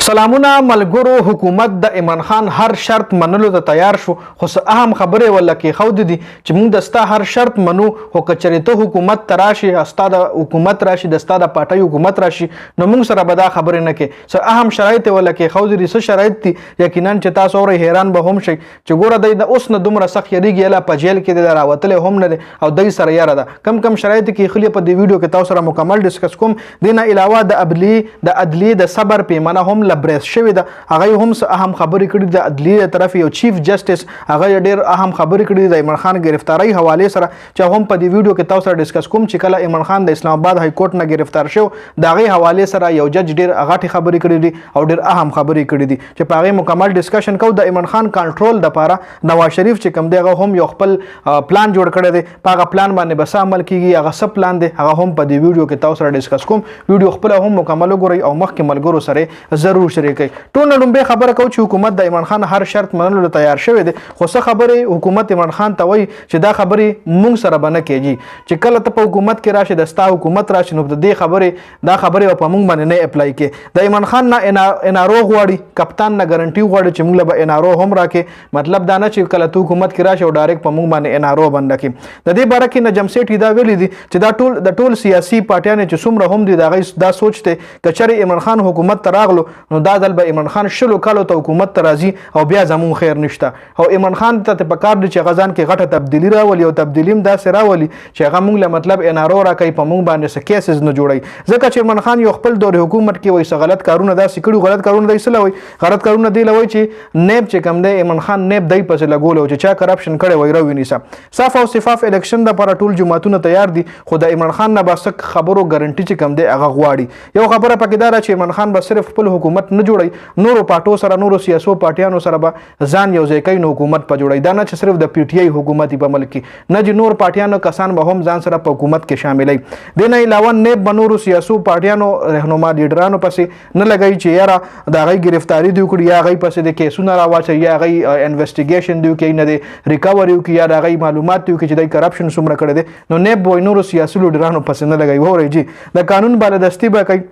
سلامونه ملګرو. حکومت د عمران خان هر شرط منلو ته تیار شو، خو څه اهم خبرې ولا کې خود دي چې موږ د ستا هر شرط منو، خو کچری ته حکومت تراشي، استا د حکومت راشي، د ستا د پارټي حکومت راشي، نو موږ سره به دا خبرې نه کې. څه اهم شرایط ولا کې خود دي، څه شرایط دي یقینا چې تاسو اورئ حیران به هم شئ چې ګوره د اوس نه دومره سخت یریږي اله په جیل کې د راوتلې هم نه دي او دای سره یاره ده. کم شرایط کې خلی په دې ویډیو کې تاسو سره مکمل ډیسکس کوم. دینه علاوه د عدلی د صبر پیمانه هم لبریس شوی ده، هغه هم اهم خبرې کړي د عدلیه طرف یو چیف جسټس هغه ډیر اهم خبرې کړي د عمران خان گرفتاری حواله سره، چې هم په دې ویډیو کې تاسو سره ډیسکس کوم چې کله عمران خان د اسلام آباد های کورټ نه گرفتار شو د هغه حواله سره یو جج ډیر غټي خبرې کړي دي او ډیر اهم خبرې کړي دي چې په هغه مکمل ډیسکشن کو. د عمران خان کنټرول د لپاره نواز شریف چې کوم دی هغه هم یو خپل پلان جوړ کړی دی، په هغه پلان باندې بس عمل کیږي. هغه سب پلان دی، هغه هم په دې ویډیو کې تاسو سره ډیسکس کوم. ویډیو خپل هم مکمل وګورئ او مخکې ملګرو سره ضرور شریک کړئ. ټول لومبه خبره کو چې حکومت د عمران خان هر شرط منلو تیار شوی دی، خو څه خبره حکومت عمران خان ته وایي چې دا خبره مونږ سره بنه کیږي چې کله ته په حکومت کې راشي د ستا حکومت راشي نو د دې خبره دا خبره په مونږ باندې نه اپلای کې. د عمران خان نه انارو غواړي، کپتان نه ګارانټي غواړي چې مونږ له انارو هم راکې، مطلب دا نه چې کله ته حکومت کې راشي او ډایرکټ په مونږ باندې انارو بند کړي. د دې باره کې نجم سیټ دا ویلي دي چې دا ټول سیاسي پارټیان چې څومره هم دي دا سوچ ته کچري عمران خان حکومت ته راغلو نو دا ځل به عمران خان شلو کالو ته حکومت ته راځي او بیا زمون خیر نشته. او عمران خان ته په کار دي چې غزان کې غټه تبدیلی راولي او تبدیلیم داسې راولي چې هغه مونږ له مطلب انارو راکوي، په مونږ باندې څه کیسز نه جوړي. ځکه چې عمران خان یو خپل دور حکومت کې وایي څه غلط کارونه داسې کړي، غلط کارونه دی څه وایي، غلط کارونه دی لوي چې نیب چې کم دی عمران خان نیب دی پسې لګول او چې چا کرپشن کړي وای راویني صاف او شفاف الیکشن د پر ټول جماعتونه تیار دي، خو د عمران خان نه بس خبرو ګارانټي چې کم دی هغه غواړي. یو خبره پکې دا چې عمران خان به صرف خپل حکومت نه جوړي، نورو پارټو سره نورو سیاسو پارټیانو سره به ځان یو ځای کوي نو حکومت په جوړي. دا نه چې صرف د پی ټی آی حکومت په ملک کې نه چې نور پارټیانو کسان به هم ځان سره په حکومت کې شاملای. د نه علاوه نیب بنورو سیاسو پارټیانو رهنما لیډرانو پسې نه لګای چې یاره د هغه گرفتاری دی کړی، یا هغه پسې د کیسونه راواچي، یا هغه انویسټیګیشن دی کوي، نه دی ریکاوري کوي، یا هغه معلومات دی چې د کرپشن څومره کړی دی. نو نیب نورو سیاسي لیډرانو پسې نه لګای وره جی د قانون بالادستی به کوي،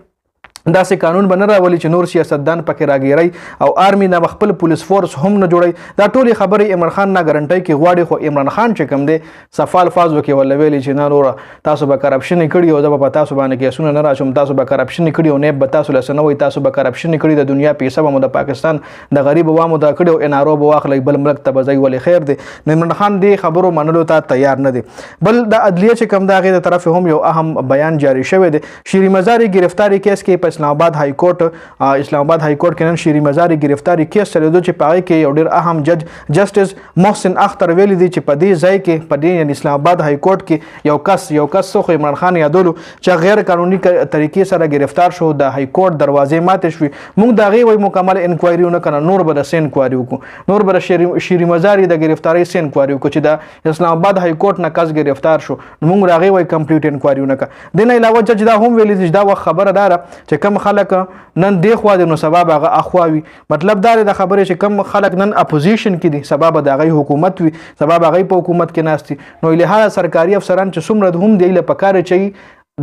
داسې قانون به نه راولي چې نور سیاستدان پکې راګیري او آرمي نه خپل پولیس فورس هم نه جوړي. دا ټولې خبرې عمران خان نه ګارانټي کې غواړي، خو عمران خان چې کوم دی صفال فاز وکي ولا ویلي چې نه نور تاسو به کرپشن کړی او زه په تاسو باندې کیسونه نه راشم، تاسو به کرپشن کړی او نه به تاسو لسنه وي، تاسو به کرپشن کړی، د دنیا پیسې به مو د پاکستان د غریب عوامو دا کړی او انارو به واخلي بل ملک ته بځای ولې خیر دی. عمران خان دی خبرو منلو ته تیار نه دی. بل د عدلیه چې کوم دا غي د طرف هم یو اهم بیان جاری شوی دی. شیری مزاری گرفتاری کیس کې په اسلام آباد های کورټ اسلام آباد های کورټ کې نن شیری مزاری گرفتاری کیس چلیدو چې پای کې یو ډیر اهم جج جسټس محسن اختر ویلي دي چې په دې ځای کې په دې اسلام آباد های کورټ کې یو کس خو عمران خان یادولو چې غیر قانوني طریقې سره گرفتار شو، د های کورټ دروازې ماتې شوې. موږ دا غي وای مکمل انکوایری نه کنه، نور به د سین انکوایری وکړو، نور به شیری مزاری د گرفتاری سین انکوایری وکړو چې د اسلام آباد های کورټ نه کس گرفتار شو. موږ راغي وای کمپلیټ انکوایری نه کړه. د نه علاوه جج دا هم ویلي چې دا خبره دار چې کم خلک نن دی خو د نو سبب هغه اخواوي، مطلب دا د خبرې چې کم خلک نن اپوزیشن کې دي سبب د هغه حکومت وي، سبب هغه په حکومت کې ناشتي. نو لهدا سرکاري افسران چې څومره هم دی له پکاره چي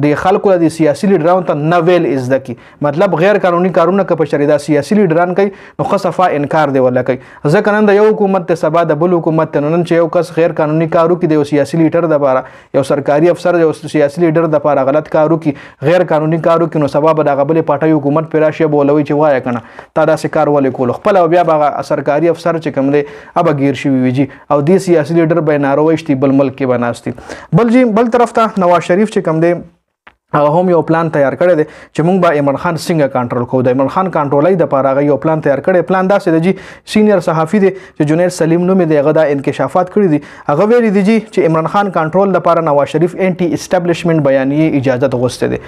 د خلکو د سیاسي لیډرانو ته نه ویل از دکی، مطلب غیر قانوني کارونه که په شریدا سیاسي لیډران کوي نو خصفا انکار دی ولا کوي. ځکه نن د یو حکومت ته سبا د بل حکومت ته نن چې یو کس غیر قانوني کارو کې د سیاسي لیډر د لپاره یو سرکاري افسر د سیاسي لیډر د لپاره غلط کارو کې غیر قانوني کارو کې نو سبا به د غبل پټي حکومت پر راشي بولوي چې وای کنه تا داسې کار ولې کول، خپل بیا به سرکاري افسر چې کوم دی ابا گیر شي ویجی او د سیاسي لیډر به نارويشتي بل ملک کې بناستي. بل طرف ته نواز شریف چې کوم دی هغه هم یو پلان تیار کړی دی چې موږ به عمران خان څنګه کنټرول کوو. د عمران خان کنټرولای د لپاره هغه یو پلان تیار کړی. پلان داسې دی چې سینیئر صحافي دی چې جنید سلیم نوم دی هغه دا انکشافات کړی دي. هغه ویلي دی چې عمران خان کنټرول لپاره نواز شریف انټي اسټابلیشمنت بیانیه اجازه غوښته دي.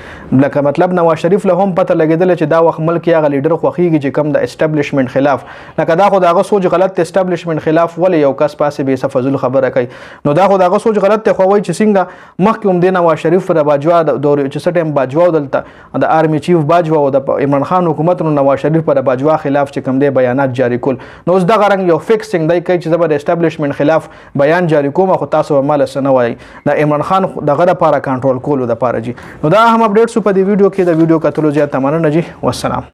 لکه مطلب نواز شریف له هم پته لګیدل چې دا وخت ملک هغه لیډر خوخیږي چې کم د اسټابلیشمنت خلاف، لکه دا خو دغه سوچ غلط اسټابلیشمنت خلاف ولې یو کس پاسه به فضل خبره کوي. نو دا خو دغه سوچ غلط ته خو وای چې څنګه مخکې هم د نواز شریف پر باجوا دور چې سټیم باجوا دلته د آرمی چیف باجوا او د عمران خان حکومت نو نواز شریف پر باجوا خلاف چې کوم دی بیانات جاری کول. نو اوس دغه رنګ یو فکسینګ دی کوي چې زبر اسټابلیشمنت خلاف بیان جاری کوم، خو تاسو مال سره وای د عمران خان دغه لپاره کنټرول کولو د لپاره جی. نو دا هم اپډیټس په دې ویډیو کې د ویډیو کتلو زیات مننه جی. والسلام.